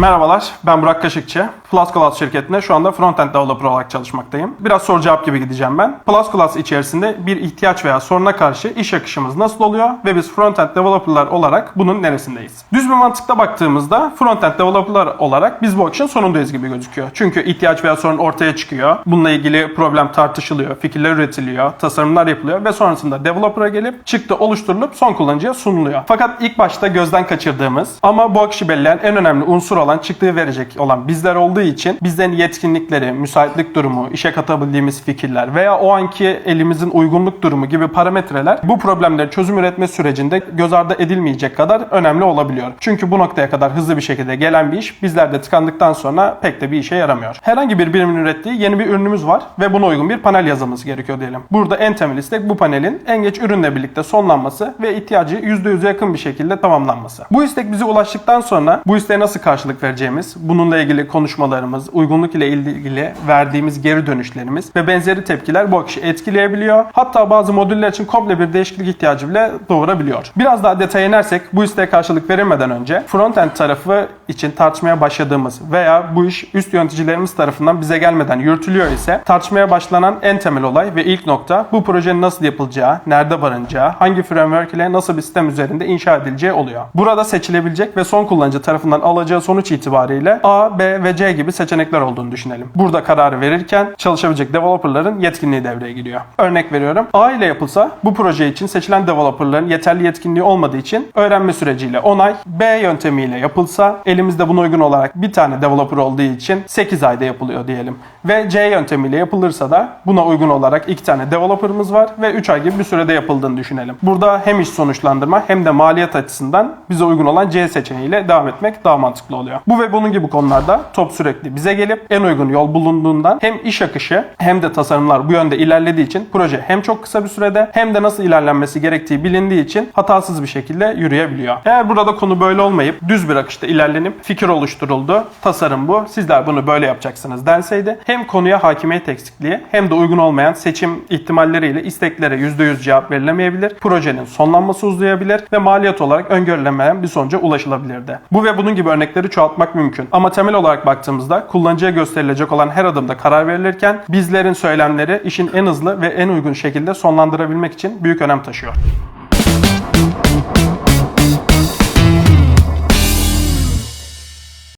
Merhabalar, ben Burak Kaşıkçı. Plus şirketinde şu anda frontend developer olarak çalışmaktayım. Biraz soru cevap gibi gideceğim ben. Plus içerisinde bir ihtiyaç veya soruna karşı iş akışımız nasıl oluyor ve biz frontend developerlar olarak bunun neresindeyiz? Düz bir mantıkla baktığımızda frontend developerlar olarak biz bu akışın sonundayız gibi gözüküyor. Çünkü ihtiyaç veya sorun ortaya çıkıyor. Bununla ilgili problem tartışılıyor, fikirler üretiliyor, tasarımlar yapılıyor ve sonrasında developer'a gelip çıktı oluşturulup son kullanıcıya sunuluyor. Fakat ilk başta gözden kaçırdığımız ama bu akışı belirleyen en önemli unsur olan çıktığı verecek olan bizler olduğu için bizlerin yetkinlikleri, müsaitlik durumu, işe katabildiğimiz fikirler veya o anki elimizin uygunluk durumu gibi parametreler bu problemleri çözüm üretme sürecinde göz ardı edilmeyecek kadar önemli olabiliyor. Çünkü bu noktaya kadar hızlı bir şekilde gelen bir iş bizlerde tıkandıktan sonra pek de bir işe yaramıyor. Herhangi bir birimin ürettiği yeni bir ürünümüz var ve buna uygun bir panel yazılması gerekiyor diyelim. Burada en temel istek bu panelin en geç ürünle birlikte sonlanması ve ihtiyacı %100'e yakın bir şekilde tamamlanması. Bu istek bize ulaştıktan sonra bu isteğe nasıl karşılık vereceğimiz, bununla ilgili konuşmalarımız, uygunluk ile ilgili verdiğimiz geri dönüşlerimiz ve benzeri tepkiler bu akışı etkileyebiliyor. Hatta bazı modüller için komple bir değişiklik ihtiyacı bile doğurabiliyor. Biraz daha detaya inersek bu isteğe karşılık verilmeden önce frontend tarafı için tartışmaya başladığımız veya bu iş üst yöneticilerimiz tarafından bize gelmeden yürütülüyor ise tartışmaya başlanan en temel olay ve ilk nokta bu projenin nasıl yapılacağı, nerede varınacağı, hangi framework ile nasıl bir sistem üzerinde inşa edileceği oluyor. Burada seçilebilecek ve son kullanıcı tarafından alacağı sonuç itibariyle A, B ve C gibi seçenekler olduğunu düşünelim. Burada kararı verirken çalışabilecek developerların yetkinliği devreye giriyor. Örnek veriyorum. A ile yapılsa bu proje için seçilen developerların yeterli yetkinliği olmadığı için öğrenme süreciyle onay, B yöntemiyle yapılsa elimizde buna uygun olarak bir tane developer olduğu için 8 ayda yapılıyor diyelim. Ve C yöntemiyle yapılırsa da buna uygun olarak 2 tane developer'ımız var ve 3 ay gibi bir sürede yapıldığını düşünelim. Burada hem iş sonuçlandırma hem de maliyet açısından bize uygun olan C seçeneğiyle devam etmek daha mantıklı oluyor. Bu ve bunun gibi konularda top sürekli bize gelip en uygun yol bulunduğundan hem iş akışı hem de tasarımlar bu yönde ilerlediği için proje hem çok kısa bir sürede hem de nasıl ilerlenmesi gerektiği bilindiği için hatasız bir şekilde yürüyebiliyor. Eğer burada konu böyle olmayıp düz bir akışta ilerlenip fikir oluşturuldu, tasarım bu, sizler bunu böyle yapacaksınız denseydi hem konuya hakimiyet eksikliği hem de uygun olmayan seçim ihtimalleriyle isteklere %100 cevap verilemeyebilir, projenin sonlanması uzayabilir ve maliyet olarak öngörülemeyen bir sonuca ulaşılabilirdi. Bu ve bunun gibi örnekleri çoğaltmak mümkün. Ama temel olarak baktığımızda kullanıcıya gösterilecek olan her adımda karar verilirken bizlerin söylemleri işin en hızlı ve en uygun şekilde sonlandırabilmek için büyük önem taşıyor.